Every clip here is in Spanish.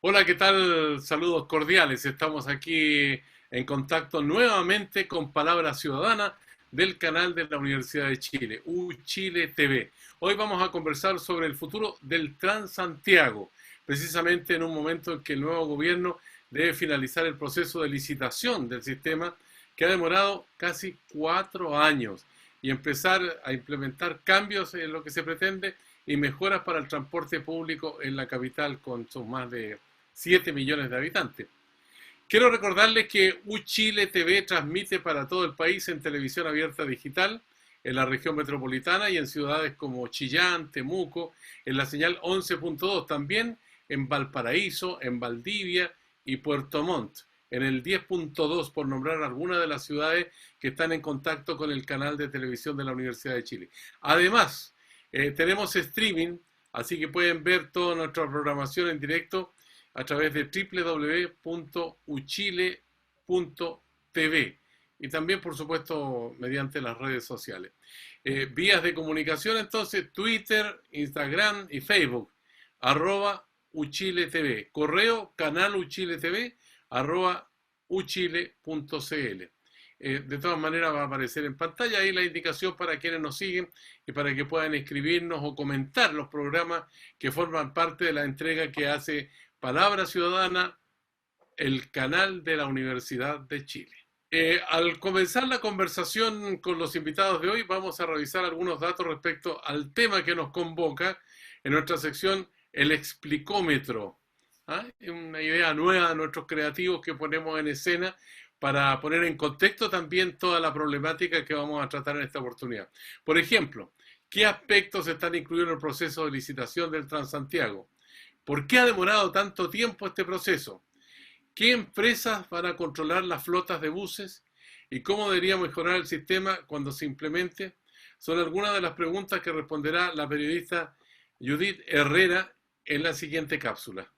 Hola, ¿qué tal? Saludos cordiales. Estamos aquí en contacto nuevamente con Palabra Ciudadana del canal de la Universidad de Chile, UChile TV. Hoy vamos a conversar sobre el futuro del Transantiago, precisamente en un momento en que el nuevo gobierno debe finalizar el proceso de licitación del sistema que ha demorado casi 4 años y empezar a implementar cambios en lo que se pretende y mejoras para el transporte público en la capital con sus más de 7 millones de habitantes. Quiero recordarles que UChile TV transmite para todo el país en televisión abierta digital, en la región metropolitana y en ciudades como Chillán, Temuco, en la señal 11.2, también en Valparaíso, en Valdivia y Puerto Montt, en el 10.2, por nombrar algunas de las ciudades que están en contacto con el canal de televisión de la Universidad de Chile. Además, tenemos streaming, así que pueden ver toda nuestra programación en directo a través de www.uchile.tv y también, por supuesto, mediante las redes sociales. Vías de comunicación, entonces, Twitter, Instagram y Facebook, @UchileTV. Correo, canaluchiletv, @uchile.cl. De todas maneras va a aparecer en pantalla ahí la indicación para quienes nos siguen y para que puedan escribirnos o comentar los programas que forman parte de la entrega que hace Palabra Ciudadana, el canal de la Universidad de Chile. Al comenzar la conversación con los invitados de hoy, vamos a revisar algunos datos respecto al tema que nos convoca en nuestra sección El Explicómetro. Una idea nueva de nuestros creativos que ponemos en escena para poner en contexto también toda la problemática que vamos a tratar en esta oportunidad. Por ejemplo, ¿qué aspectos están incluidos en el proceso de licitación del Transantiago? ¿Por qué ha demorado tanto tiempo este proceso? ¿Qué empresas van a controlar las flotas de buses? ¿Y cómo debería mejorar el sistema cuando se implemente? Son algunas de las preguntas que responderá la periodista Judith Herrera en la siguiente cápsula.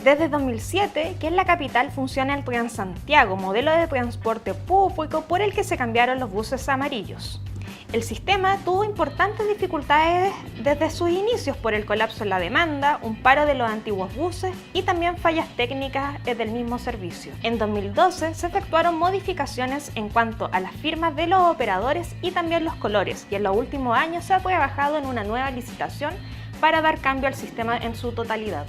Desde 2007, que en la capital funciona el Transantiago, modelo de transporte público por el que se cambiaron los buses amarillos. El sistema tuvo importantes dificultades desde sus inicios por el colapso en la demanda, un paro de los antiguos buses y también fallas técnicas del mismo servicio. En 2012 se efectuaron modificaciones en cuanto a las firmas de los operadores y también los colores, y en los últimos años se ha trabajado en una nueva licitación para dar cambio al sistema en su totalidad.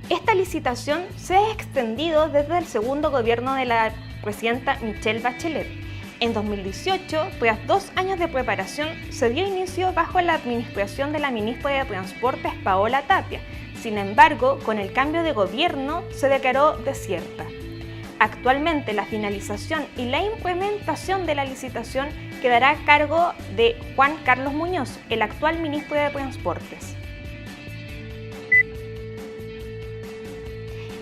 Esta licitación se ha extendido desde el segundo gobierno de la presidenta Michelle Bachelet. En 2018, tras 2 años de preparación, se dio inicio bajo la administración de la ministra de Transportes Paola Tapia. Sin embargo, con el cambio de gobierno se declaró desierta. Actualmente, la finalización y la implementación de la licitación quedará a cargo de Juan Carlos Muñoz, el actual ministro de Transportes.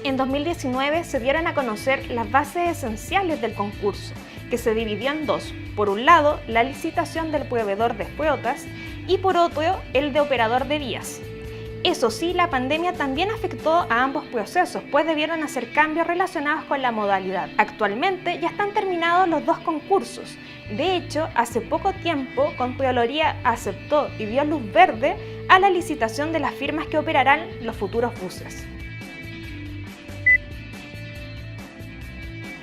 En 2019 se dieron a conocer las bases esenciales del concurso, que se dividió en dos. Por un lado, la licitación del proveedor de flotas y por otro, el de operador de vías. Eso sí, la pandemia también afectó a ambos procesos, pues debieron hacer cambios relacionados con la modalidad. Actualmente ya están terminados los dos concursos. De hecho, hace poco tiempo, Contraloría aceptó y dio luz verde a la licitación de las firmas que operarán los futuros buses.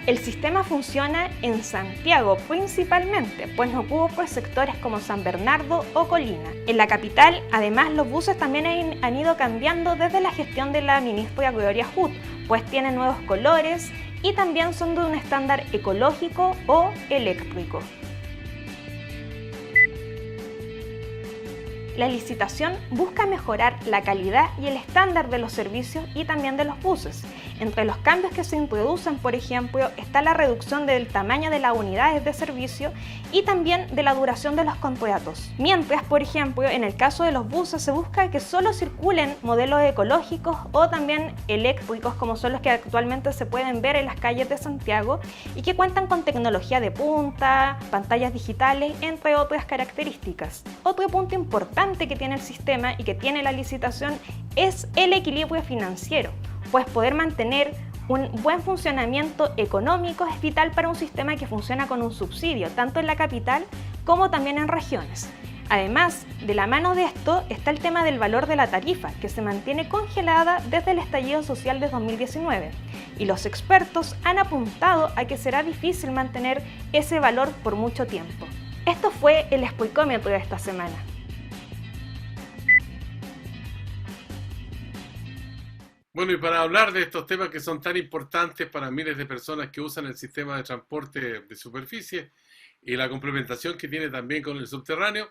El sistema funciona en Santiago principalmente, pues no ocupa por sectores como San Bernardo o Colina. En la capital, además, los buses también han ido cambiando desde la gestión de la ministra Gloria Hood, pues tienen nuevos colores y también son de un estándar ecológico o eléctrico. La licitación busca mejorar la calidad y el estándar de los servicios y también de los buses. Entre los cambios que se introducen, por ejemplo, está la reducción del tamaño de las unidades de servicio y también de la duración de los contratos. Mientras, por ejemplo, en el caso de los buses se busca que solo circulen modelos ecológicos o también eléctricos, como son los que actualmente se pueden ver en las calles de Santiago y que cuentan con tecnología de punta, pantallas digitales, entre otras características. Otro punto importante que tiene el sistema y que tiene la licitación es el equilibrio financiero, pues poder mantener Un buen funcionamiento económico es vital para un sistema que funciona con un subsidio, tanto en la capital como también en regiones. Además, de la mano de esto está el tema del valor de la tarifa, que se mantiene congelada desde el estallido social de 2019, y los expertos han apuntado a que será difícil mantener ese valor por mucho tiempo. Esto fue el Spoilcómetro de esta semana. Bueno, y para hablar de estos temas que son tan importantes para miles de personas que usan el sistema de transporte de superficie y la complementación que tiene también con el subterráneo,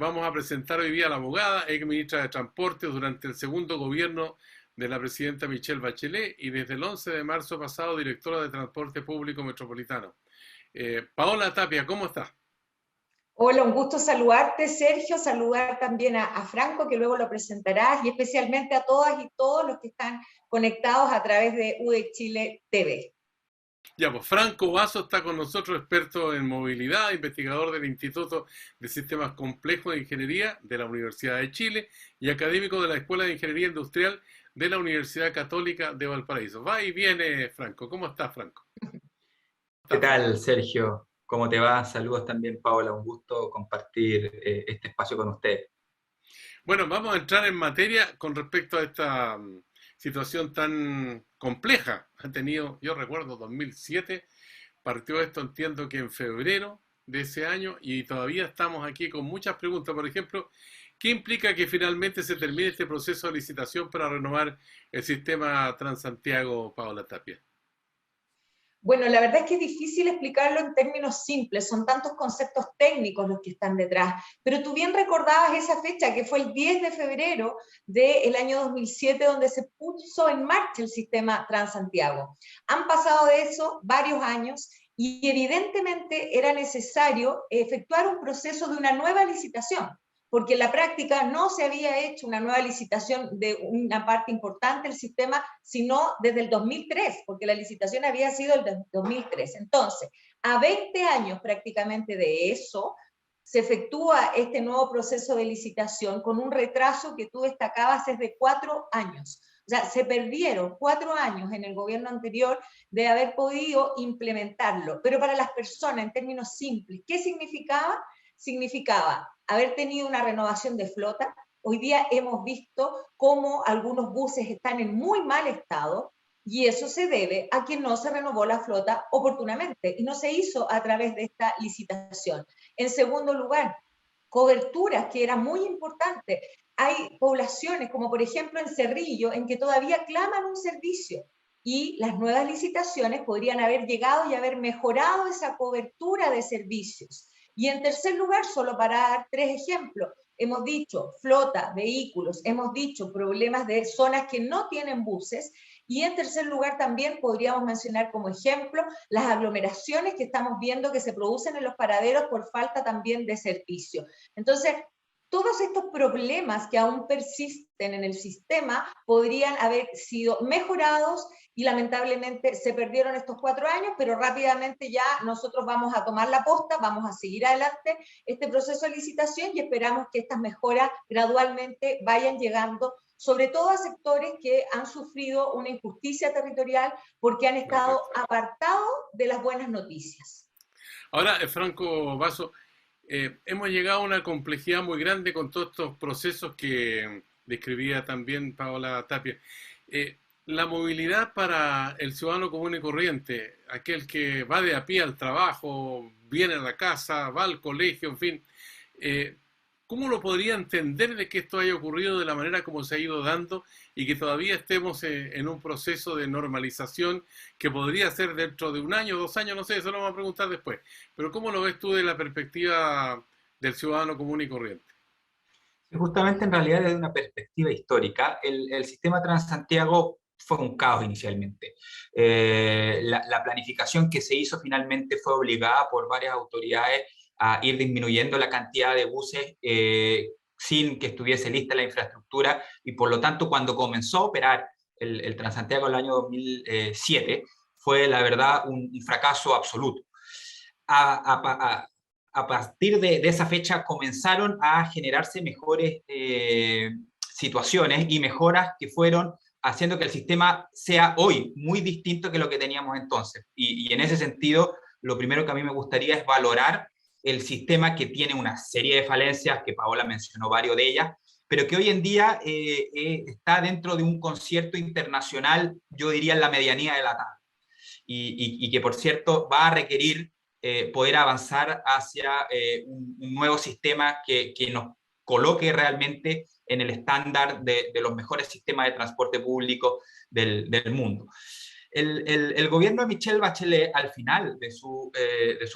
vamos a presentar hoy día a la abogada, ex ministra de Transporte durante el segundo gobierno de la presidenta Michelle Bachelet y desde el 11 de marzo pasado directora de Transporte Público Metropolitano. Paola Tapia, ¿cómo estás? Hola, un gusto saludarte, Sergio, saludar también a Franco, que luego lo presentarás, y especialmente a todas y todos los que están conectados a través de UD Chile TV. Ya, pues Franco Vaso está con nosotros, experto en movilidad, investigador del Instituto de Sistemas Complejos de Ingeniería de la Universidad de Chile y académico de la Escuela de Ingeniería Industrial de la Universidad Católica de Valparaíso. Va y viene, Franco. ¿Cómo estás, Franco? ¿Qué tal, Sergio? ¿Cómo te va? Saludos también, Paola. Un gusto compartir este espacio con usted. Bueno, vamos a entrar en materia con respecto a esta situación tan compleja. Ha tenido, yo recuerdo, 2007, partió esto, entiendo que en febrero de ese año, y todavía estamos aquí con muchas preguntas. Por ejemplo, ¿qué implica que finalmente se termine este proceso de licitación para renovar el sistema Transantiago, Paola Tapia? Bueno, la verdad es que es difícil explicarlo en términos simples, son tantos conceptos técnicos los que están detrás, pero tú bien recordabas esa fecha, que fue el 10 de febrero del año 2007, donde se puso en marcha el sistema Transantiago. Han pasado de eso varios años y evidentemente era necesario efectuar un proceso de una nueva licitación, porque en la práctica no se había hecho una nueva licitación de una parte importante del sistema, sino desde el 2003, porque la licitación había sido el 2003. Entonces, a 20 años prácticamente de eso, se efectúa este nuevo proceso de licitación con un retraso que tú destacabas es de 4 años. O sea, se perdieron 4 años en el gobierno anterior de haber podido implementarlo. Pero para las personas, en términos simples, ¿qué significaba? Significaba haber tenido una renovación de flota. Hoy día hemos visto cómo algunos buses están en muy mal estado y eso se debe a que no se renovó la flota oportunamente y no se hizo a través de esta licitación. En segundo lugar, coberturas, que era muy importante. Hay poblaciones, como por ejemplo en Cerrillo, en que todavía claman un servicio y las nuevas licitaciones podrían haber llegado y haber mejorado esa cobertura de servicios. Y en tercer lugar, solo para dar 3 ejemplos, hemos dicho flota, vehículos, hemos dicho problemas de zonas que no tienen buses, y en tercer lugar también podríamos mencionar como ejemplo las aglomeraciones que estamos viendo que se producen en los paraderos por falta también de servicio. Entonces, todos estos problemas que aún persisten en el sistema podrían haber sido mejorados y lamentablemente se perdieron estos 4 años, pero rápidamente ya nosotros vamos a tomar la posta, vamos a seguir adelante este proceso de licitación y esperamos que estas mejoras gradualmente vayan llegando, sobre todo a sectores que han sufrido una injusticia territorial porque han estado apartados de las buenas noticias. Ahora, Franco Vaso, hemos llegado a una complejidad muy grande con todos estos procesos que describía también Paola Tapia. La movilidad para el ciudadano común y corriente, aquel que va de a pie al trabajo, viene a la casa, va al colegio, en fin, ¿cómo lo podría entender de que esto haya ocurrido de la manera como se ha ido dando y que todavía estemos en un proceso de normalización que podría ser dentro de 1 año, 2 años, no sé, eso lo vamos a preguntar después, pero ¿cómo lo ves tú de la perspectiva del ciudadano común y corriente? Justamente, en realidad, desde una perspectiva histórica, el sistema Transantiago fue un caos inicialmente. La planificación que se hizo finalmente fue obligada por varias autoridades a ir disminuyendo la cantidad de buses sin que estuviese lista la infraestructura, y por lo tanto cuando comenzó a operar el Transantiago en el año 2007 fue la verdad un fracaso absoluto. A partir de esa fecha comenzaron a generarse mejores situaciones y mejoras que fueron haciendo que el sistema sea hoy muy distinto que lo que teníamos entonces. Y en ese sentido, lo primero que a mí me gustaría es valorar el sistema que tiene una serie de falencias, que Paola mencionó varios de ellas, pero que hoy en día está dentro de un concierto internacional, yo diría en la medianía de la tabla, y que por cierto va a requerir poder avanzar hacia un nuevo sistema que nos coloque realmente en el estándar de los mejores sistemas de transporte público del mundo. El gobierno de Michelle Bachelet, al final de su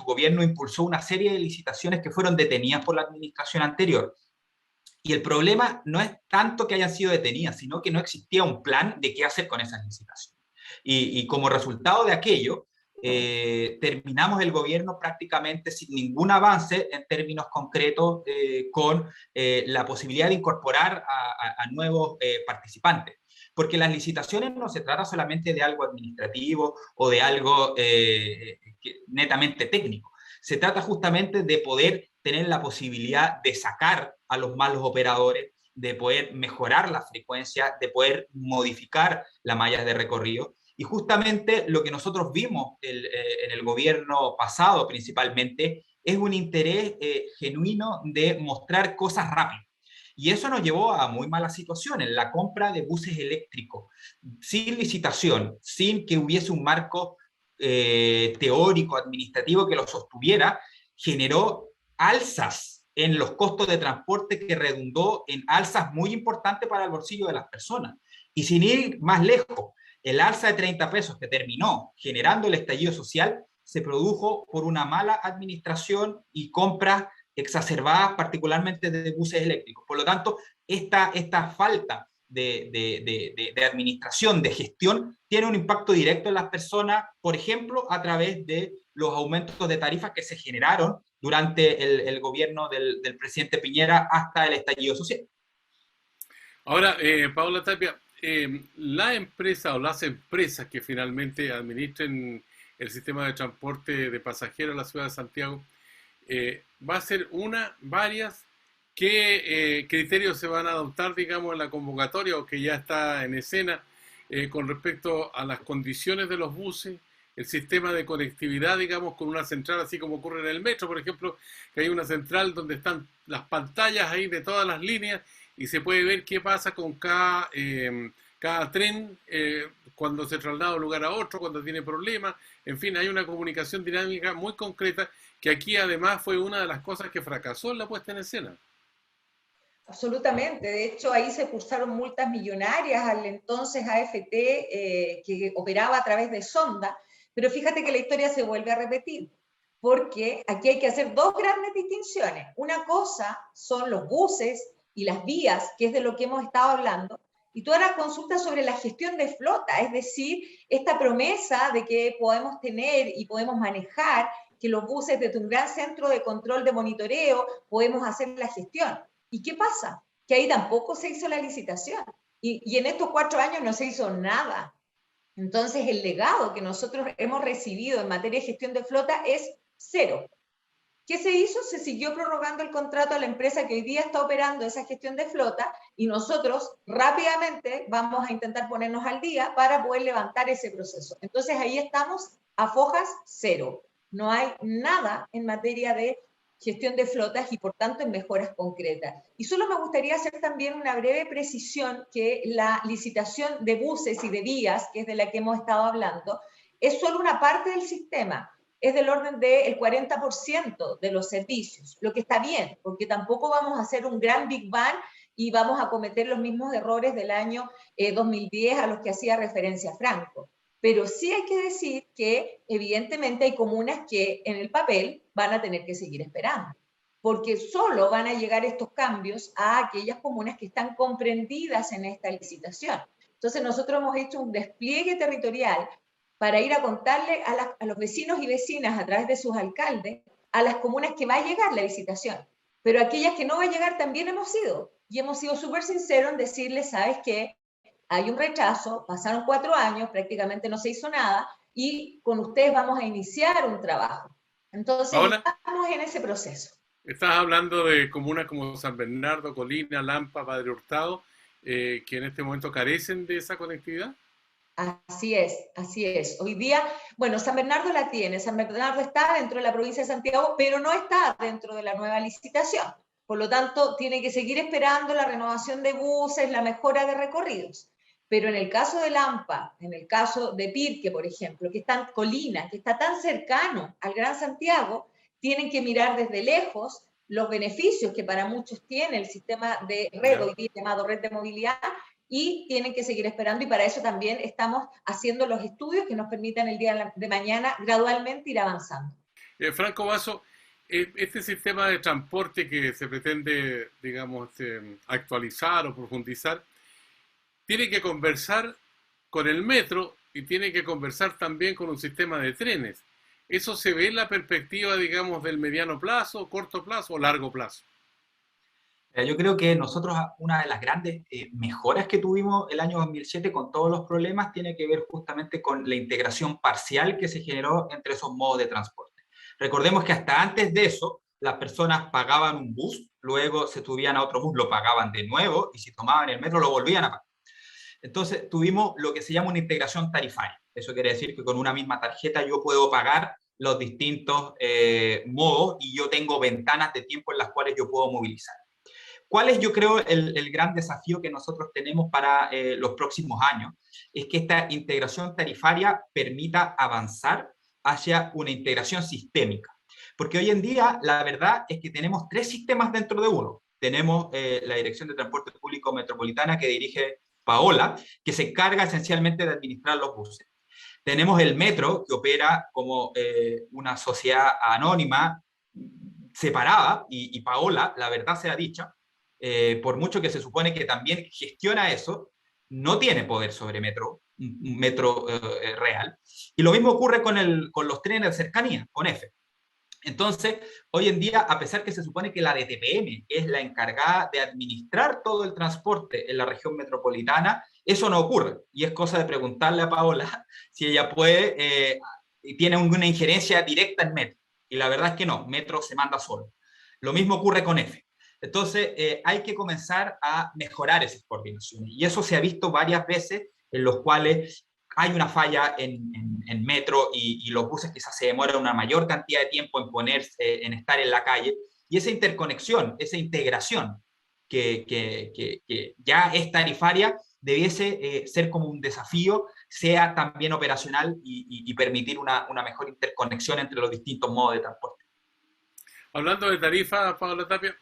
gobierno, impulsó una serie de licitaciones que fueron detenidas por la administración anterior. Y el problema no es tanto que hayan sido detenidas, sino que no existía un plan de qué hacer con esas licitaciones. Y como resultado de aquello, terminamos el gobierno prácticamente sin ningún avance en términos concretos con la posibilidad de incorporar a nuevos participantes. Porque las licitaciones no se trata solamente de algo administrativo o de algo netamente técnico. Se trata justamente de poder tener la posibilidad de sacar a los malos operadores, de poder mejorar la frecuencia, de poder modificar la malla de recorrido. Y justamente lo que nosotros vimos en el gobierno pasado principalmente es un interés genuino de mostrar cosas rápidas. Y eso nos llevó a muy malas situaciones. La compra de buses eléctricos, sin licitación, sin que hubiese un marco teórico, administrativo que lo sostuviera, generó alzas en los costos de transporte que redundó en alzas muy importantes para el bolsillo de las personas. Y sin ir más lejos, el alza de 30 pesos que terminó generando el estallido social se produjo por una mala administración y compras exacerbadas, particularmente de buses eléctricos. Por lo tanto, esta falta de administración, de gestión, tiene un impacto directo en las personas, por ejemplo, a través de los aumentos de tarifas que se generaron durante el gobierno del presidente Piñera hasta el estallido social. Ahora, Paola Tapia, la empresa o las empresas que finalmente administren el sistema de transporte de pasajeros en la ciudad de Santiago, va a ser varias, ¿qué criterios se van a adoptar, digamos, en la convocatoria o que ya está en escena con respecto a las condiciones de los buses, el sistema de conectividad, digamos, con una central, así como ocurre en el metro, por ejemplo, que hay una central donde están las pantallas ahí de todas las líneas y se puede ver qué pasa con cada tren cuando se traslada de un lugar a otro, cuando tiene problemas. En fin, hay una comunicación dinámica muy concreta que aquí además fue una de las cosas que fracasó en la puesta en escena. Absolutamente. De hecho, ahí se cursaron multas millonarias al entonces AFT que operaba a través de Sonda. Pero fíjate que la historia se vuelve a repetir, porque aquí hay que hacer dos grandes distinciones. Una cosa son los buses y las vías, que es de lo que hemos estado hablando, y toda la consulta sobre la gestión de flota, es decir, esta promesa de que podemos tener y podemos manejar, que los buses desde un gran centro de control de monitoreo podemos hacer la gestión. ¿Y qué pasa? Que ahí tampoco se hizo la licitación, y en estos 4 años no se hizo nada. Entonces, el legado que nosotros hemos recibido en materia de gestión de flota es cero. ¿Qué se hizo? Se siguió prorrogando el contrato a la empresa que hoy día está operando esa gestión de flota y nosotros rápidamente vamos a intentar ponernos al día para poder levantar ese proceso. Entonces, ahí estamos a fojas cero. No hay nada en materia de gestión de flotas y por tanto en mejoras concretas. Y solo me gustaría hacer también una breve precisión que la licitación de buses y de vías, que es de la que hemos estado hablando, es solo una parte del sistema, es del orden del 40% de los servicios, lo que está bien, porque tampoco vamos a hacer un gran Big Bang y vamos a cometer los mismos errores del año 2010 a los que hacía referencia Franco. Pero sí hay que decir que evidentemente hay comunas que en el papel van a tener que seguir esperando, porque solo van a llegar estos cambios a aquellas comunas que están comprendidas en esta licitación. Entonces nosotros hemos hecho un despliegue territorial para ir a contarle a los vecinos y vecinas a través de sus alcaldes a las comunas que va a llegar la licitación, pero aquellas que no va a llegar también hemos ido, y hemos sido súper sinceros en decirles, ¿sabes qué? Hay un rechazo, pasaron 4 años, prácticamente no se hizo nada, y con ustedes vamos a iniciar un trabajo. Entonces, Ahora, estamos en ese proceso. estás hablando de comunas como San Bernardo, Colina, Lampa, Padre Hurtado, que en este momento carecen de esa conectividad? Así es, así es. Hoy día, bueno, San Bernardo la tiene, San Bernardo está dentro de la provincia de Santiago, pero no está dentro de la nueva licitación. Por lo tanto, tiene que seguir esperando la renovación de buses, la mejora de recorridos. Pero en el caso de Lampa, en el caso de Pirque, por ejemplo, que está en Colina, que está tan cercano al Gran Santiago, tienen que mirar desde lejos los beneficios que para muchos tiene el sistema de red, hoy día llamado red de movilidad, y tienen que seguir esperando, y para eso también estamos haciendo los estudios que nos permitan el día de mañana gradualmente ir avanzando. Franco Basso, este sistema de transporte que se pretende, digamos, actualizar o profundizar, tiene que conversar con el metro y tiene que conversar también con un sistema de trenes. ¿Eso se ve en la perspectiva, digamos, del mediano plazo, corto plazo o largo plazo? Yo creo que nosotros, una de las grandes mejoras que tuvimos el año 2007 con todos los problemas tiene que ver justamente con la integración parcial que se generó entre esos modos de transporte. Recordemos que hasta antes de eso, las personas pagaban un bus, luego se subían a otro bus, lo pagaban de nuevo, y si tomaban el metro lo volvían a pagar. Entonces tuvimos lo que se llama una integración tarifaria. Eso quiere decir que con una misma tarjeta yo puedo pagar los distintos modos y yo tengo ventanas de tiempo en las cuales yo puedo movilizar. ¿Cuál es, yo creo, el gran desafío que nosotros tenemos para los próximos años? Es que esta integración tarifaria permita avanzar hacia una integración sistémica. Porque hoy en día, la verdad es que tenemos tres sistemas dentro de uno. Tenemos la Dirección de Transporte Público Metropolitana, que dirige Paola, que se encarga esencialmente de administrar los buses. Tenemos el metro, que opera como una sociedad anónima separada, y Paola, la verdad sea dicha, por mucho que se supone que también gestiona eso, no tiene poder sobre un metro real. Y lo mismo ocurre con los trenes de cercanía, con F. Entonces, hoy en día, a pesar que se supone que la DTPM es la encargada de administrar todo el transporte en la región metropolitana, eso no ocurre. Y es cosa de preguntarle a Paola si ella puede, tiene una injerencia directa en Metro. Y la verdad es que no, Metro se manda solo. Lo mismo ocurre con F. Entonces, hay que comenzar a mejorar esas coordinaciones. Y eso se ha visto varias veces en los cuales hay una falla en metro y los buses quizás se demoran una mayor cantidad de tiempo en ponerse, en estar en la calle. Y esa interconexión, esa integración que ya es tarifaria, debiese ser como un desafío, sea también operacional y permitir una mejor interconexión entre los distintos modos de transporte. Hablando de tarifa, Paola Tapia,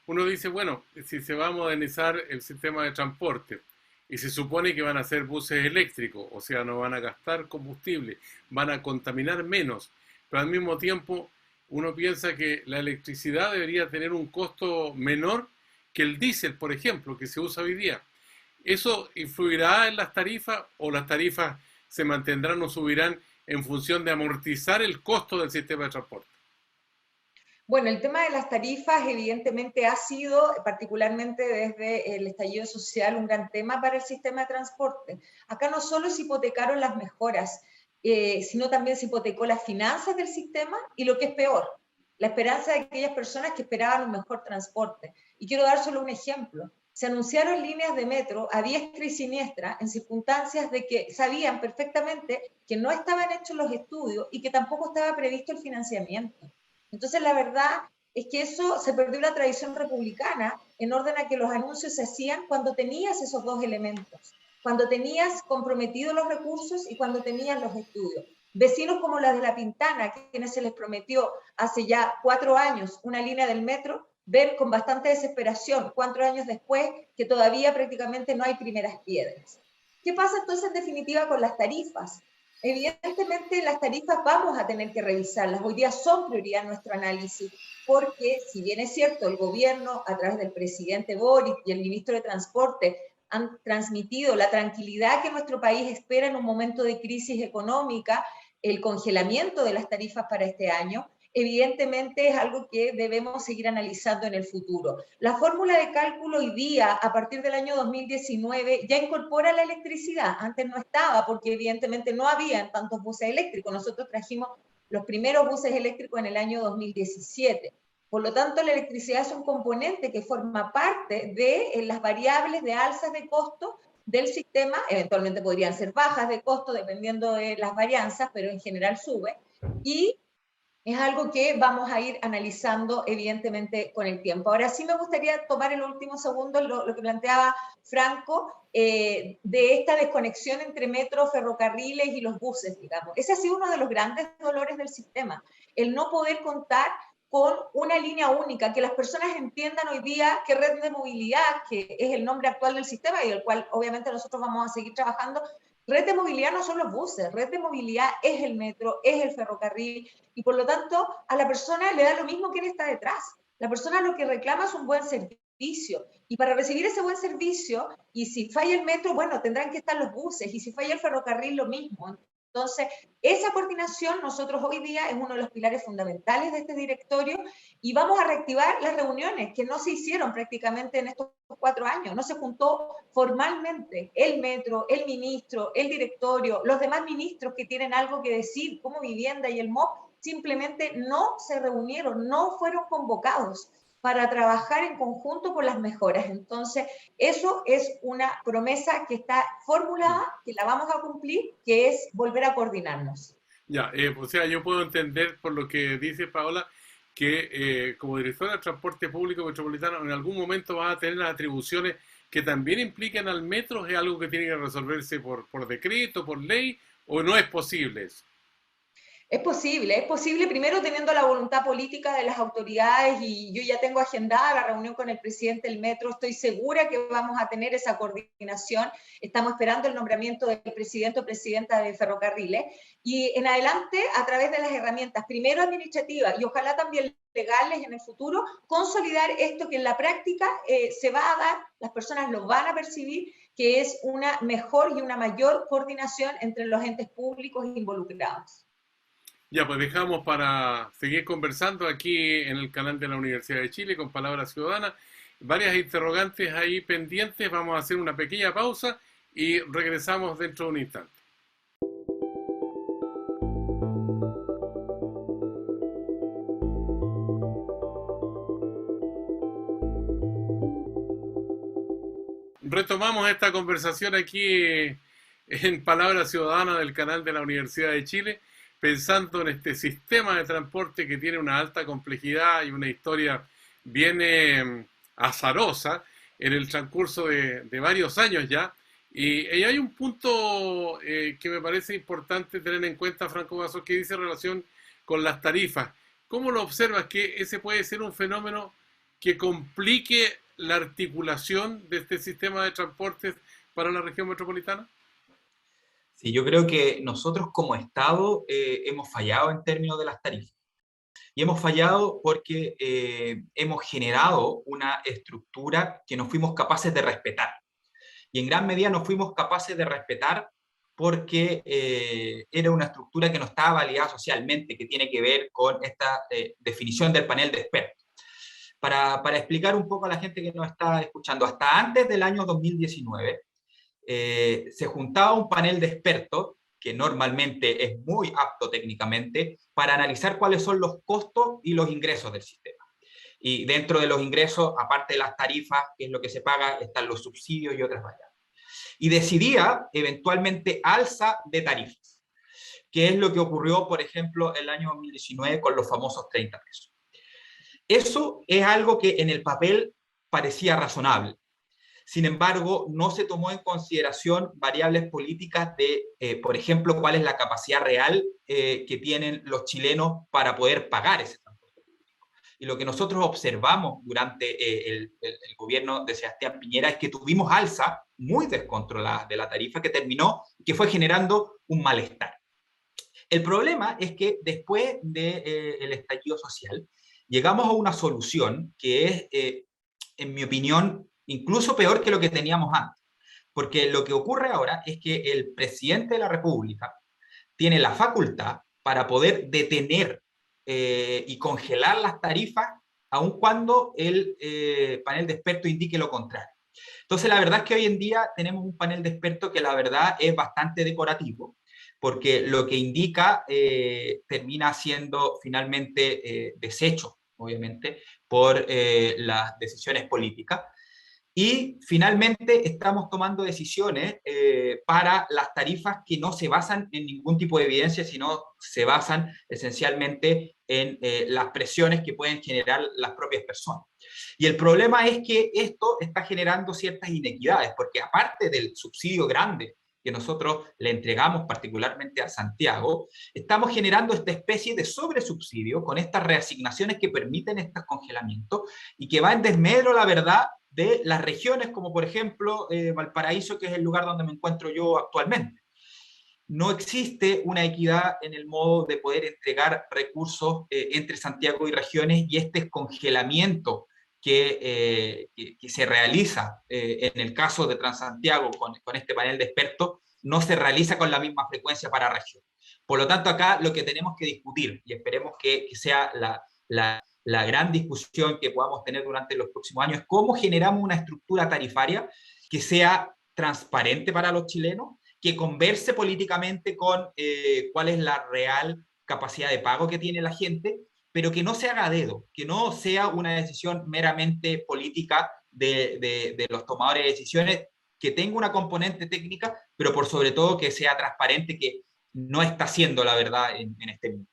uno dice, bueno, si se va a modernizar el sistema de transporte y se supone que van a ser buses eléctricos, o sea, no van a gastar combustible, van a contaminar menos, pero al mismo tiempo uno piensa que la electricidad debería tener un costo menor que el diésel, por ejemplo, que se usa hoy día. ¿Eso influirá en las tarifas o las tarifas se mantendrán o subirán en función de amortizar el costo del sistema de transporte? Bueno, el tema de las tarifas evidentemente ha sido, particularmente desde el estallido social, un gran tema para el sistema de transporte. Acá no solo se hipotecaron las mejoras, sino también se hipotecó las finanzas del sistema y, lo que es peor, la esperanza de aquellas personas que esperaban un mejor transporte. Y quiero dar solo un ejemplo. Se anunciaron líneas de metro a diestra y siniestra en circunstancias de que sabían perfectamente que no estaban hechos los estudios y que tampoco estaba previsto el financiamiento. Entonces, la verdad es que eso se perdió la tradición republicana en orden a que los anuncios se hacían cuando tenías esos dos elementos, cuando tenías comprometidos los recursos y cuando tenías los estudios. Vecinos como las de La Pintana, a quienes se les prometió hace ya 4 años una línea del metro, ver con bastante desesperación 4 años después que todavía prácticamente no hay primeras piedras. ¿Qué pasa entonces en definitiva con las tarifas? Evidentemente las tarifas vamos a tener que revisarlas. Hoy día son prioridad en nuestro análisis, porque si bien es cierto, el gobierno a través del presidente Boric y el ministro de Transporte han transmitido la tranquilidad que nuestro país espera en un momento de crisis económica, el congelamiento de las tarifas para este año, evidentemente es algo que debemos seguir analizando en el futuro. La fórmula de cálculo hoy día, a partir del año 2019, ya incorpora la electricidad. Antes no estaba, porque evidentemente no había tantos buses eléctricos. Nosotros trajimos los primeros buses eléctricos en el año 2017. Por lo tanto, la electricidad es un componente que forma parte de las variables de alzas de costo del sistema. Eventualmente podrían ser bajas de costo dependiendo de las varianzas, pero en general sube. Y es algo que vamos a ir analizando evidentemente con el tiempo. Ahora sí me gustaría tomar el último segundo lo que planteaba Franco, de esta desconexión entre metro, ferrocarriles y los buses, digamos. Ese ha sido uno de los grandes dolores del sistema, el no poder contar con una línea única, que las personas entiendan hoy día que red de movilidad, que es el nombre actual del sistema y del cual obviamente nosotros vamos a seguir trabajando. Red de movilidad no son los buses, red de movilidad es el metro, es el ferrocarril, y por lo tanto a la persona le da lo mismo quién está detrás. La persona lo que reclama es un buen servicio, y para recibir ese buen servicio, y si falla el metro, bueno, tendrán que estar los buses, y si falla el ferrocarril, lo mismo. Entonces, esa coordinación nosotros hoy día es uno de los pilares fundamentales de este directorio, y vamos a reactivar las reuniones que no se hicieron prácticamente en estos 4 años. No se juntó formalmente el metro, el ministro, el directorio, los demás ministros que tienen algo que decir, como Vivienda y el MOP, simplemente no se reunieron, no fueron convocados para trabajar en conjunto por las mejoras. Entonces, eso es una promesa que está formulada, que la vamos a cumplir, que es volver a coordinarnos. Ya, o sea, yo puedo entender por lo que dice Paola, que como directora de Transporte Público Metropolitano en algún momento va a tener las atribuciones que también impliquen al metro. ¿Es algo que tiene que resolverse por decreto, por ley, o no es posible eso? Es posible primero teniendo la voluntad política de las autoridades, y yo ya tengo agendada la reunión con el presidente del metro, estoy segura que vamos a tener esa coordinación, estamos esperando el nombramiento del presidente o presidenta de Ferrocarriles, y en adelante a través de las herramientas, primero administrativas y ojalá también legales en el futuro, consolidar esto que en la práctica se va a dar, las personas lo van a percibir, que es una mejor y una mayor coordinación entre los entes públicos involucrados. Ya, pues dejamos para seguir conversando aquí en el canal de la Universidad de Chile con Palabras Ciudadanas. Varias interrogantes ahí pendientes. Vamos a hacer una pequeña pausa y regresamos dentro de un instante. Retomamos esta conversación aquí en Palabras Ciudadanas del canal de la Universidad de Chile, pensando en este sistema de transporte que tiene una alta complejidad y una historia bien azarosa en el transcurso de varios años ya. Y hay un punto que me parece importante tener en cuenta, Franco Vaso, que dice relación con las tarifas. ¿Cómo lo observas que ese puede ser un fenómeno que complique la articulación de este sistema de transportes para la región metropolitana? Sí, yo creo que nosotros como Estado hemos fallado en términos de las tarifas. Y hemos fallado porque hemos generado una estructura que no fuimos capaces de respetar. Y en gran medida no fuimos capaces de respetar porque era una estructura que no estaba validada socialmente, que tiene que ver con esta definición del panel de expertos. Para explicar un poco a la gente que nos está escuchando, hasta antes del año 2019, se juntaba un panel de expertos, que normalmente es muy apto técnicamente, para analizar cuáles son los costos y los ingresos del sistema. Y dentro de los ingresos, aparte de las tarifas, que es lo que se paga, están los subsidios y otras variables. Y decidía eventualmente alza de tarifas, que es lo que ocurrió, por ejemplo, el año 2019 con los famosos 30 pesos. Eso es algo que en el papel parecía razonable. Sin embargo, no se tomó en consideración variables políticas de, por ejemplo, cuál es la capacidad real que tienen los chilenos para poder pagar ese transporte público. Y lo que nosotros observamos durante el gobierno de Sebastián Piñera es que tuvimos alza muy descontrolada de la tarifa que fue generando un malestar. El problema es que después del estallido social, llegamos a una solución que es, en mi opinión, incluso peor que lo que teníamos antes. Porque lo que ocurre ahora es que el presidente de la República tiene la facultad para poder detener y congelar las tarifas, aun cuando el panel de expertos indique lo contrario. Entonces, la verdad es que hoy en día tenemos un panel de expertos que la verdad es bastante decorativo, porque lo que indica termina siendo finalmente deshecho obviamente, por las decisiones políticas. Y finalmente estamos tomando decisiones para las tarifas que no se basan en ningún tipo de evidencia, sino se basan esencialmente en las presiones que pueden generar las propias personas. Y el problema es que esto está generando ciertas inequidades, porque aparte del subsidio grande que nosotros le entregamos particularmente a Santiago, estamos generando esta especie de sobresubsidio con estas reasignaciones que permiten estos congelamientos y que va en desmedro, la verdad, de las regiones como por ejemplo Valparaíso, que es el lugar donde me encuentro yo actualmente. No existe una equidad en el modo de poder entregar recursos entre Santiago y regiones, y este congelamiento que se realiza en el caso de Transantiago con este panel de expertos no se realiza con la misma frecuencia para regiones. Por lo tanto, acá lo que tenemos que discutir, y esperemos que sea la gran discusión que podamos tener durante los próximos años, es cómo generamos una estructura tarifaria que sea transparente para los chilenos, que converse políticamente con cuál es la real capacidad de pago que tiene la gente, pero que no se haga a dedo, que no sea una decisión meramente política de los tomadores de decisiones, que tenga una componente técnica, pero por sobre todo que sea transparente, que no está siendo la verdad en este mundo.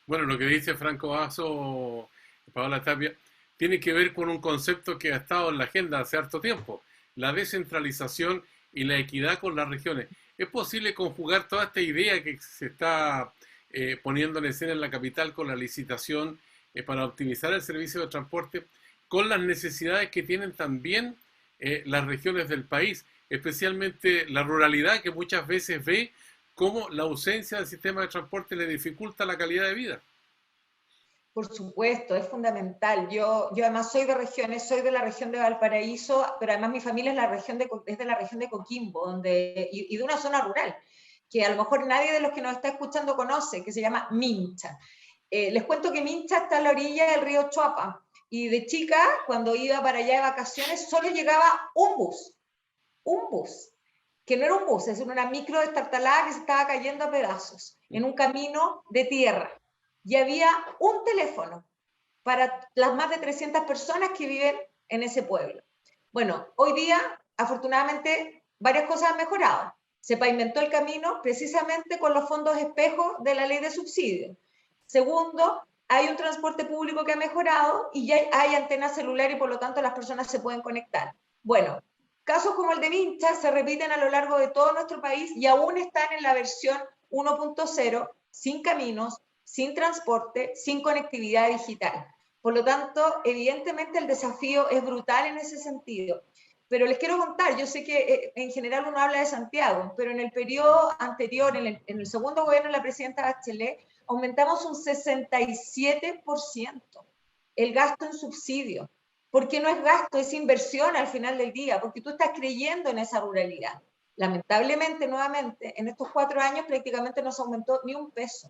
Bueno, lo que dice Franco Vaso, Paola Tapia, tiene que ver con un concepto que ha estado en la agenda hace harto tiempo, la descentralización y la equidad con las regiones. ¿Es posible conjugar toda esta idea que se está poniendo en escena en la capital con la licitación para optimizar el servicio de transporte con las necesidades que tienen también las regiones del país, especialmente la ruralidad, que muchas veces ve cómo la ausencia del sistema de transporte le dificulta la calidad de vida? Por supuesto, es fundamental. Yo además soy de regiones, soy de la región de Valparaíso, pero además mi familia es de la región de Coquimbo, y de una zona rural, que a lo mejor nadie de los que nos está escuchando conoce, que se llama Mincha. Les cuento que Mincha está a la orilla del río Choapa, y de chica, cuando iba para allá de vacaciones, solo llegaba un bus, que no era un bus, es una micro destartalada que se estaba cayendo a pedazos, en un camino de tierra. Y había un teléfono para las más de 300 personas que viven en ese pueblo. Bueno, hoy día, afortunadamente, varias cosas han mejorado. Se pavimentó el camino precisamente con los fondos espejos de la ley de subsidio. Segundo, hay un transporte público que ha mejorado y ya hay antenas celulares y por lo tanto las personas se pueden conectar. Bueno, casos como el de Mincha se repiten a lo largo de todo nuestro país y aún están en la versión 1.0, sin caminos, sin transporte, sin conectividad digital. Por lo tanto, evidentemente el desafío es brutal en ese sentido. Pero les quiero contar, yo sé que en general uno habla de Santiago, pero en el periodo anterior, en el segundo gobierno de la presidenta Bachelet, aumentamos un 67% el gasto en subsidio. Porque no es gasto, es inversión al final del día, porque tú estás creyendo en esa ruralidad. Lamentablemente, nuevamente, en estos 4 años prácticamente no se aumentó ni un peso.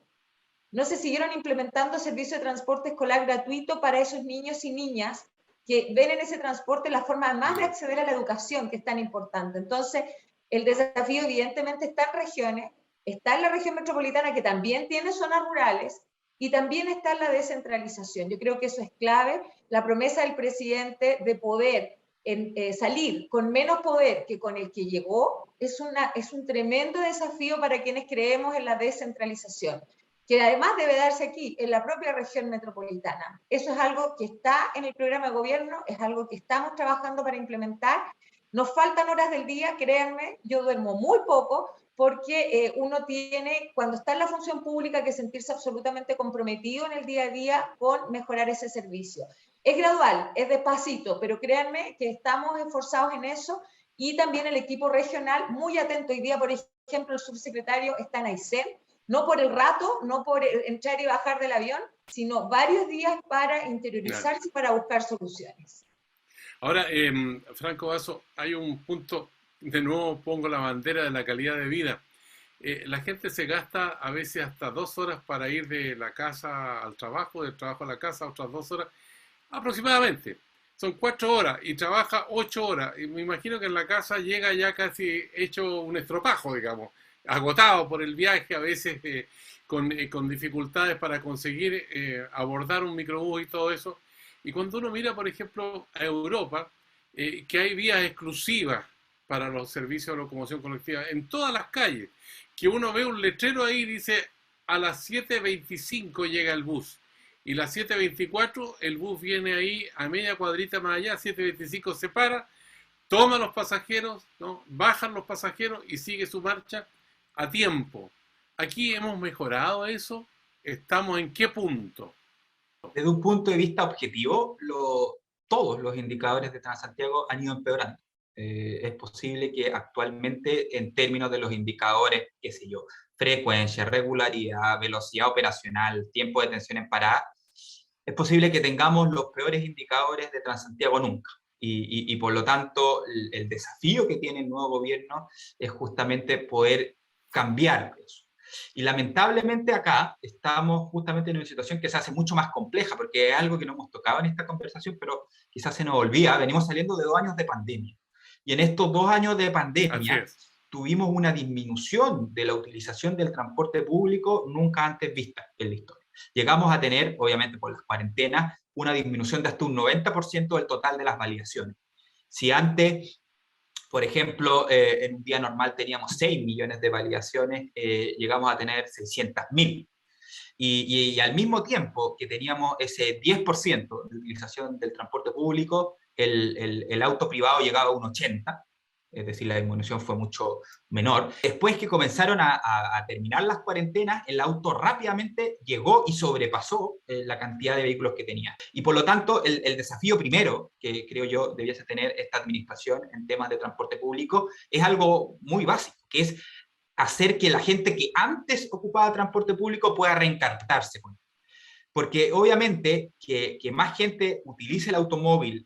No se siguieron implementando servicios de transporte escolar gratuito para esos niños y niñas que ven en ese transporte la forma más de acceder a la educación, que es tan importante. Entonces, el desafío evidentemente está en regiones, está en la región metropolitana, que también tiene zonas rurales, y también está en la descentralización. Yo creo que eso es clave. La promesa del presidente de poder salir con menos poder que con el que llegó es un tremendo desafío para quienes creemos en la descentralización, que además debe darse aquí, en la propia región metropolitana. Eso es algo que está en el programa de gobierno, es algo que estamos trabajando para implementar. Nos faltan horas del día, créanme, yo duermo muy poco, porque uno tiene, cuando está en la función pública, que sentirse absolutamente comprometido en el día a día con mejorar ese servicio. Es gradual, es despacito, pero créanme que estamos esforzados en eso, y también el equipo regional muy atento. Hoy día, por ejemplo, el subsecretario está en Aysén, no por el rato, no por entrar y bajar del avión, sino varios días para interiorizarse y para buscar soluciones. Ahora, Franco Vaso, hay un punto, de nuevo pongo la bandera de la calidad de vida. La gente se gasta a veces hasta 2 horas para ir de la casa al trabajo, del trabajo a la casa, otras 2 horas, aproximadamente. Son 4 horas y trabaja 8 horas. Y me imagino que en la casa llega ya casi hecho un estropajo, digamos, agotado por el viaje a veces. con dificultades para conseguir abordar un microbús y todo eso. Y cuando uno mira, por ejemplo, a Europa, que hay vías exclusivas para los servicios de locomoción colectiva en todas las calles, que uno ve un letrero ahí y dice a las 7:25 llega el bus, y las 7:24 el bus viene ahí a media cuadrita más allá, 7:25 se para, toma los pasajeros, ¿no? Bajan los pasajeros y sigue su marcha a tiempo. Aquí hemos mejorado eso. ¿Estamos en qué punto? Desde un punto de vista objetivo, todos los indicadores de Transantiago han ido empeorando. Es posible que actualmente, en términos de los indicadores, qué sé yo, frecuencia, regularidad, velocidad operacional, tiempo de detención en parada, es posible que tengamos los peores indicadores de Transantiago nunca. Y por lo tanto, el desafío que tiene el nuevo gobierno es justamente poder cambiar eso. Y lamentablemente acá estamos justamente en una situación que se hace mucho más compleja, porque es algo que no hemos tocado en esta conversación, pero quizás se nos olvida. Venimos saliendo de 2 años de pandemia. Y en estos 2 años de pandemia tuvimos una disminución de la utilización del transporte público nunca antes vista en la historia. Llegamos a tener, obviamente por las cuarentenas, una disminución de hasta un 90% del total de las validaciones. Si antes, por ejemplo, en un día normal teníamos 6 millones de validaciones, llegamos a tener 600.000. Y al mismo tiempo que teníamos ese 10% de utilización del transporte público, el auto privado llegaba a un 80%, es decir, la disminución fue mucho menor. Después que comenzaron a terminar las cuarentenas, el auto rápidamente llegó y sobrepasó la cantidad de vehículos que tenía. Y por lo tanto, el desafío primero que creo yo debiese tener esta administración en temas de transporte público es algo muy básico, que es hacer que la gente que antes ocupaba transporte público pueda reencantarse con él. Porque obviamente que más gente utilice el automóvil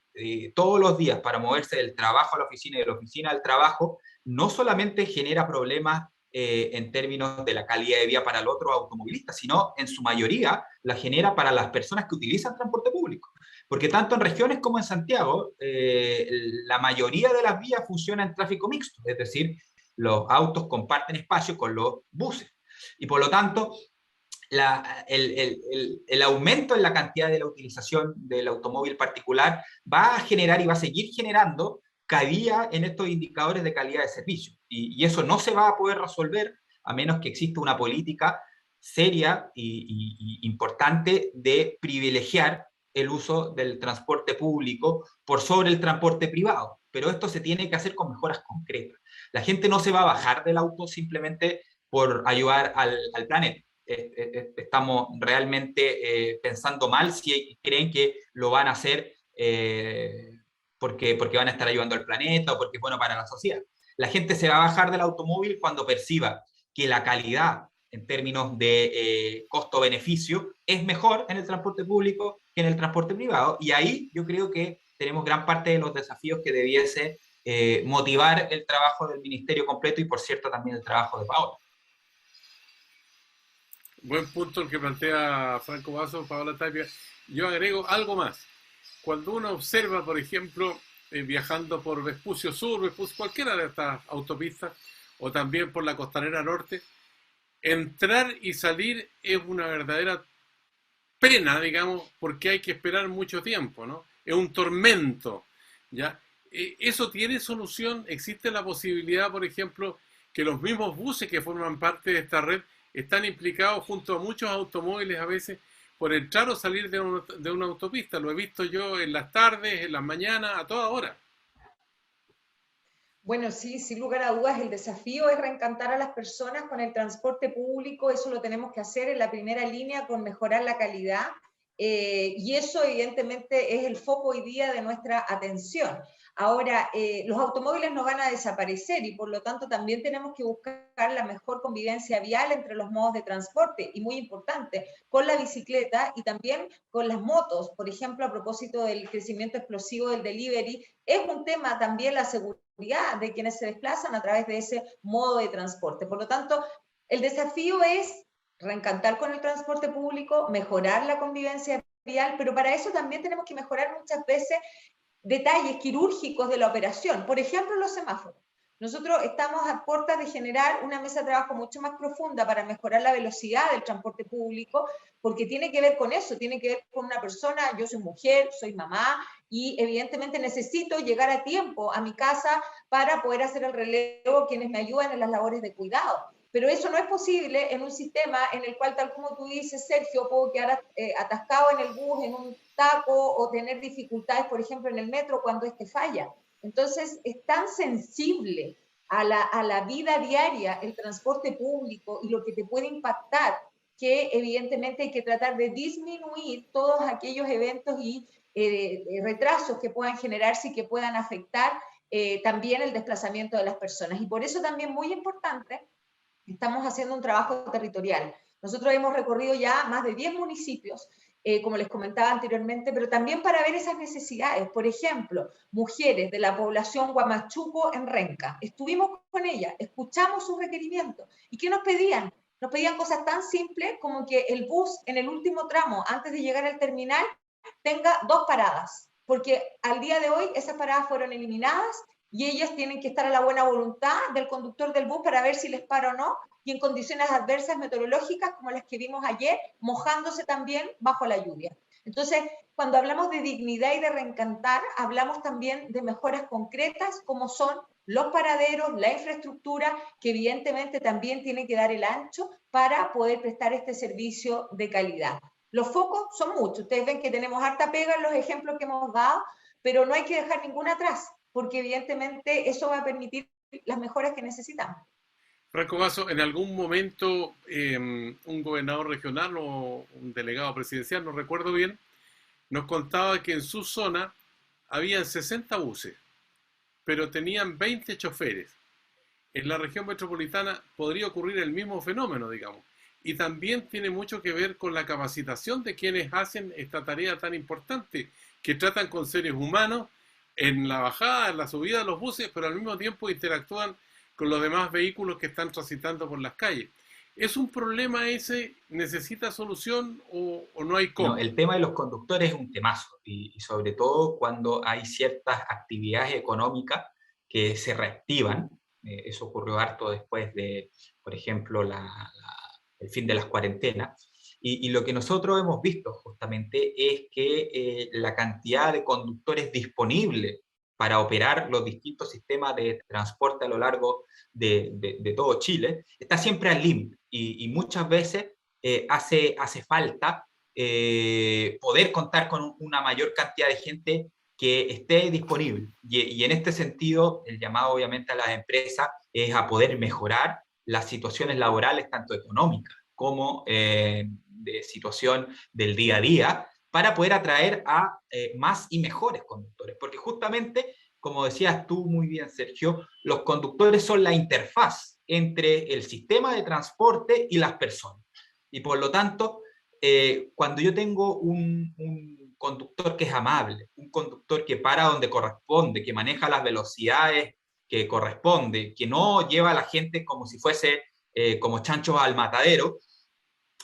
todos los días para moverse del trabajo a la oficina y de la oficina al trabajo, no solamente genera problemas en términos de la calidad de vida para el otro automovilista, sino en su mayoría la genera para las personas que utilizan transporte público. Porque tanto en regiones como en Santiago, la mayoría de las vías funcionan en tráfico mixto, es decir, los autos comparten espacio con los buses. Y por lo tanto, el aumento en la cantidad de la utilización del automóvil particular va a generar y va a seguir generando caída en estos indicadores de calidad de servicio. Y eso no se va a poder resolver a menos que exista una política seria y importante de privilegiar el uso del transporte público por sobre el transporte privado. Pero esto se tiene que hacer con mejoras concretas. La gente no se va a bajar del auto simplemente por ayudar al planeta. Estamos realmente pensando mal si creen que lo van a hacer porque van a estar ayudando al planeta o porque es bueno para la sociedad. La gente se va a bajar del automóvil cuando perciba que la calidad en términos de costo-beneficio es mejor en el transporte público que en el transporte privado, y ahí yo creo que tenemos gran parte de los desafíos que debiese motivar el trabajo del ministerio completo y, por cierto, también el trabajo de Paola. Buen punto el que plantea Franco Basso, Paola Tapia. Yo agrego algo más. Cuando uno observa, por ejemplo, viajando por Vespucio Sur, Vespucio, cualquiera de estas autopistas, o también por la Costanera Norte, entrar y salir es una verdadera pena, digamos, porque hay que esperar mucho tiempo, ¿no? Es un tormento, ¿ya? ¿Eso tiene solución? ¿Existe la posibilidad, por ejemplo, que los mismos buses que forman parte de esta red están implicados junto a muchos automóviles a veces por entrar o salir de una autopista? Lo he visto yo en las tardes, en las mañanas, a toda hora. Bueno, sí, sin lugar a dudas, el desafío es reencantar a las personas con el transporte público. Eso lo tenemos que hacer en la primera línea con mejorar la calidad. Y eso evidentemente es el foco hoy día de nuestra atención. Ahora, los automóviles no van a desaparecer y por lo tanto también tenemos que buscar la mejor convivencia vial entre los modos de transporte y, muy importante, con la bicicleta y también con las motos. Por ejemplo, a propósito del crecimiento explosivo del delivery, es un tema también la seguridad de quienes se desplazan a través de ese modo de transporte. Por lo tanto, el desafío es reencantar con el transporte público, mejorar la convivencia vial, pero para eso también tenemos que mejorar muchas veces detalles quirúrgicos de la operación. Por ejemplo, los semáforos. Nosotros estamos a puertas de generar una mesa de trabajo mucho más profunda para mejorar la velocidad del transporte público, porque tiene que ver con eso, tiene que ver con una persona, yo soy mujer, soy mamá, y evidentemente necesito llegar a tiempo a mi casa para poder hacer el relevo quienes me ayudan en las labores de cuidado. Pero eso no es posible en un sistema en el cual, tal como tú dices, Sergio, puedo quedar atascado en el bus, en un taco, o tener dificultades, por ejemplo, en el metro cuando este falla. Entonces, es tan sensible a la vida diaria el transporte público y lo que te puede impactar, que evidentemente hay que tratar de disminuir todos aquellos eventos y retrasos que puedan generarse y que puedan afectar también el desplazamiento de las personas. Y por eso también muy importante, estamos haciendo un trabajo territorial. Nosotros hemos recorrido ya más de 10 municipios, como les comentaba anteriormente, pero también para ver esas necesidades. Por ejemplo, mujeres de la población Huamachuco en Renca. Estuvimos con ellas, escuchamos sus requerimientos. ¿Y qué nos pedían? Nos pedían cosas tan simples como que el bus en el último tramo, antes de llegar al terminal, tenga 2 paradas, porque al día de hoy esas paradas fueron eliminadas y ellas tienen que estar a la buena voluntad del conductor del bus para ver si les para o no, y en condiciones adversas meteorológicas como las que vimos ayer, mojándose también bajo la lluvia. Entonces, cuando hablamos de dignidad y de reencantar, hablamos también de mejoras concretas como son los paraderos, la infraestructura, que evidentemente también tiene que dar el ancho para poder prestar este servicio de calidad. Los focos son muchos, ustedes ven que tenemos harta pega en los ejemplos que hemos dado, pero no hay que dejar ninguna atrás, porque evidentemente eso va a permitir las mejoras que necesitamos. Franco Vaso, en algún momento un gobernador regional o un delegado presidencial, no recuerdo bien, nos contaba que en su zona habían 60 buses, pero tenían 20 choferes. En la región metropolitana podría ocurrir el mismo fenómeno, digamos. Y también tiene mucho que ver con la capacitación de quienes hacen esta tarea tan importante, que tratan con seres humanos en la bajada, en la subida de los buses, pero al mismo tiempo interactúan con los demás vehículos que están transitando por las calles. ¿Es un problema ese? ¿Necesita solución o no hay cómo? No, el tema de los conductores es un temazo, y sobre todo cuando hay ciertas actividades económicas que se reactivan. Eso ocurrió harto después de, por ejemplo, el fin de las cuarentenas. Y lo que nosotros hemos visto justamente es que la cantidad de conductores disponibles para operar los distintos sistemas de transporte a lo largo de todo Chile está siempre al límite, y muchas veces hace falta poder contar con una mayor cantidad de gente que esté disponible. Y en este sentido, el llamado obviamente a las empresas es a poder mejorar las situaciones laborales, tanto económicas como de situación del día a día, para poder atraer a más y mejores conductores. Porque justamente, como decías tú muy bien, Sergio, los conductores son la interfaz entre el sistema de transporte y las personas. Y por lo tanto, cuando yo tengo un conductor que es amable, un conductor que para donde corresponde, que maneja las velocidades que corresponde, que no lleva a la gente como si fuese como chanchos al matadero,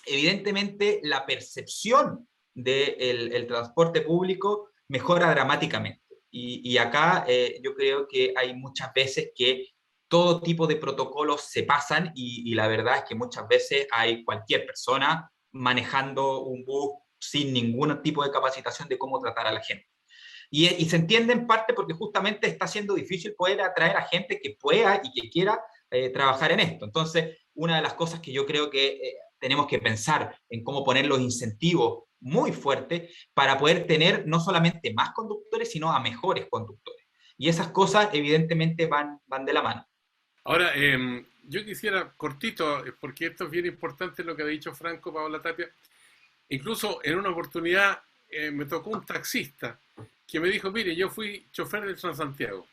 evidentemente la percepción del transporte público mejora dramáticamente. Y acá yo creo que hay muchas veces que todo tipo de protocolos se pasan, y la verdad es que muchas veces hay cualquier persona manejando un bus sin ningún tipo de capacitación de cómo tratar a la gente. Y se entiende en parte porque justamente está siendo difícil poder atraer a gente que pueda y que quiera trabajar en esto. Entonces, una de las cosas que yo creo que tenemos que pensar en cómo poner los incentivos muy fuertes para poder tener no solamente más conductores, sino a mejores conductores. Y esas cosas evidentemente van de la mano. Ahora, yo quisiera, cortito, porque esto es bien importante lo que ha dicho Franco Paola Tapia. Incluso en una oportunidad me tocó un taxista que me dijo, mire, yo fui chofer del Transantiago.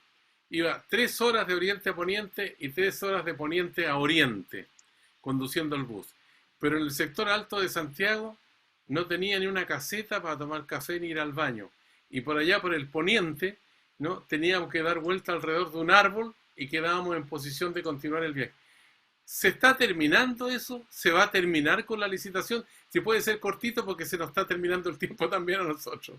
Iba 3 horas de oriente a poniente y 3 horas de poniente a oriente conduciendo el bus. Pero en el sector alto de Santiago no tenía ni una caseta para tomar café ni ir al baño. Y por allá, por el poniente, ¿no? Teníamos que dar vuelta alrededor de un árbol y quedábamos en posición de continuar el viaje. ¿Se está terminando eso? ¿Se va a terminar con la licitación? Si puede ser cortito porque se nos está terminando el tiempo también a nosotros.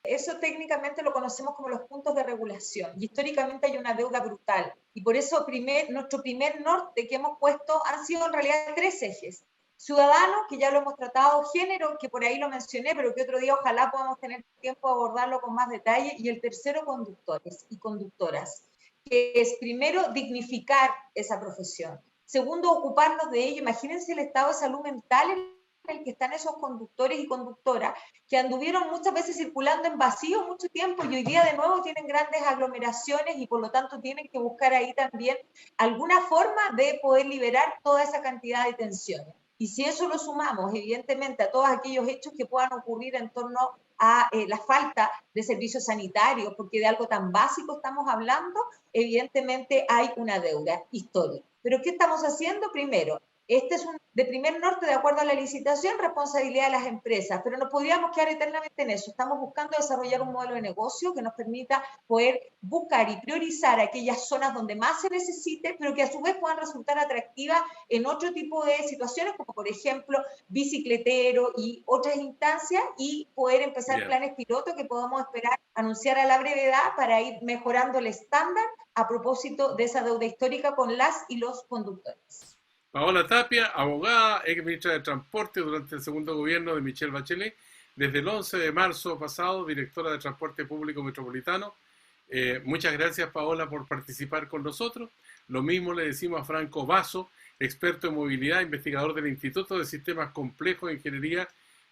Eso técnicamente lo conocemos como los puntos de regulación, y históricamente hay una deuda brutal, y por eso nuestro primer norte que hemos puesto han sido en realidad 3 ejes. Ciudadanos, que ya lo hemos tratado, género, que por ahí lo mencioné, pero que otro día ojalá podamos tener tiempo de abordarlo con más detalle, y el tercero, conductores y conductoras, que es primero dignificar esa profesión, segundo, ocuparnos de ello. Imagínense el estado de salud mental en el que están esos conductores y conductoras que anduvieron muchas veces circulando en vacío mucho tiempo y hoy día de nuevo tienen grandes aglomeraciones y por lo tanto tienen que buscar ahí también alguna forma de poder liberar toda esa cantidad de tensiones. Y si eso lo sumamos, evidentemente, a todos aquellos hechos que puedan ocurrir en torno a la falta de servicios sanitarios, porque de algo tan básico estamos hablando, evidentemente hay una deuda histórica. ¿Pero qué estamos haciendo? Primero, este es de primer norte, de acuerdo a la licitación, responsabilidad de las empresas, pero no podríamos quedar eternamente en eso. Estamos buscando desarrollar un modelo de negocio que nos permita poder buscar y priorizar aquellas zonas donde más se necesite, pero que a su vez puedan resultar atractivas en otro tipo de situaciones, como por ejemplo bicicletero y otras instancias, y poder empezar planes piloto que podamos esperar anunciar a la brevedad para ir mejorando el estándar a propósito de esa deuda histórica con las y los conductores. Paola Tapia, abogada, ex ministra de Transporte durante el segundo gobierno de Michelle Bachelet, desde el 11 de marzo pasado, directora de Transporte Público Metropolitano. Muchas gracias, Paola, por participar con nosotros. Lo mismo le decimos a Franco Basso, experto en movilidad, investigador del Instituto de Sistemas Complejos de Ingeniería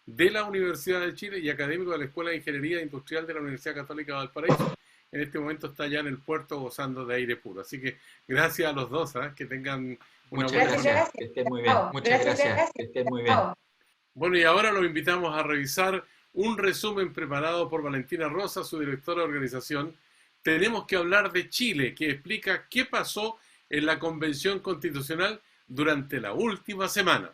de la Universidad de Chile y académico de la Escuela de Ingeniería Industrial de la Universidad Católica de Valparaíso. En este momento está ya en el puerto gozando de aire puro. Así que gracias a los dos, que tengan una buena gracias. Que estén muy bien. Muchas gracias. Que estén muy bien. Bueno, y ahora los invitamos a revisar un resumen preparado por Valentina Rosa, su directora de organización. Tenemos que hablar de Chile, que explica qué pasó en la Convención Constitucional durante la última semana.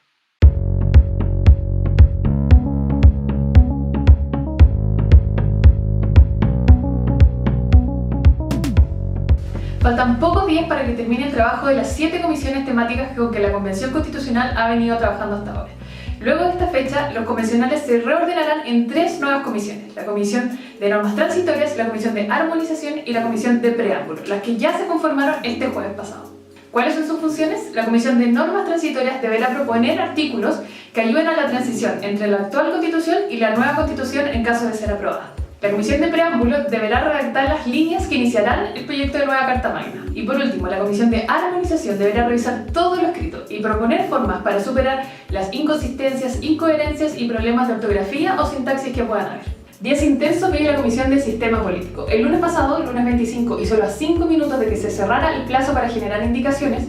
Faltan pocos días para que termine el trabajo de las 7 comisiones temáticas con que la Convención Constitucional ha venido trabajando hasta ahora. Luego de esta fecha, los convencionales se reordenarán en 3 nuevas comisiones: la Comisión de Normas Transitorias, la Comisión de Armonización y la Comisión de Preámbulo, las que ya se conformaron este jueves pasado. ¿Cuáles son sus funciones? La Comisión de Normas Transitorias deberá proponer artículos que ayuden a la transición entre la actual Constitución y la nueva Constitución en caso de ser aprobada. La Comisión de Preámbulo deberá redactar las líneas que iniciarán el proyecto de nueva Carta Magna. Y por último, la Comisión de Armonización deberá revisar todo lo escrito y proponer formas para superar las inconsistencias, incoherencias y problemas de ortografía o sintaxis que puedan haber. Días intensos vive la Comisión de Sistema Político. El lunes pasado, el lunes 25, y solo a 5 minutos de que se cerrara el plazo para generar indicaciones,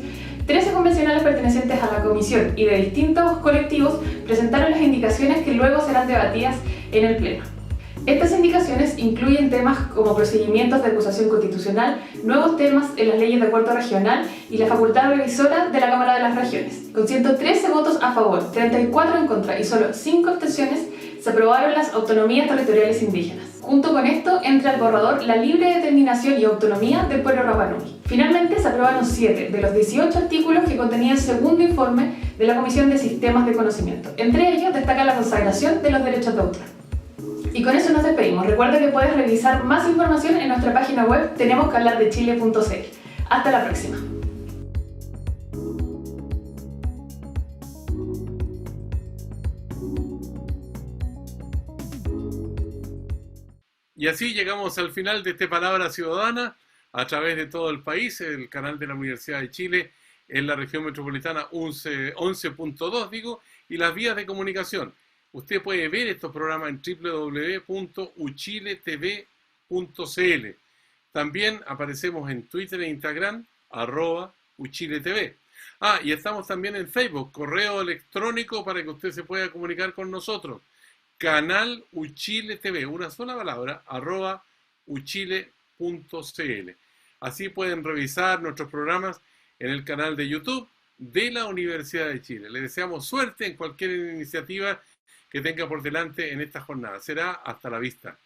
13 convencionales pertenecientes a la comisión y de distintos colectivos presentaron las indicaciones que luego serán debatidas en el Pleno. Estas indicaciones incluyen temas como procedimientos de acusación constitucional, nuevos temas en las leyes de acuerdo regional y la facultad revisora de la Cámara de las Regiones. Con 113 votos a favor, 34 en contra y solo 5 abstenciones, se aprobaron las autonomías territoriales indígenas. Junto con esto, entra al borrador la libre determinación y autonomía del pueblo Rapa Nui. Finalmente, se aprobaron 7 de los 18 artículos que contenía el segundo informe de la Comisión de Sistemas de Conocimiento. Entre ellos, destaca la consagración de los derechos de autor. Y con eso nos despedimos. Recuerda que puedes revisar más información en nuestra página web tenemosquehablardechile.cl. Hasta la próxima. Y así llegamos al final de este Palabra Ciudadana a través de todo el país, el canal de la Universidad de Chile en la región metropolitana 11.2, y las vías de comunicación. Usted puede ver estos programas en www.uchiletv.cl. También aparecemos en Twitter e Instagram, @uchiletv. Y estamos también en Facebook, correo electrónico para que usted se pueda comunicar con nosotros. Canal Uchile TV, una sola palabra, @uchile.cl. Así pueden revisar nuestros programas en el canal de YouTube de la Universidad de Chile. Les deseamos suerte en cualquier iniciativa que tenga por delante en esta jornada. Será hasta la vista.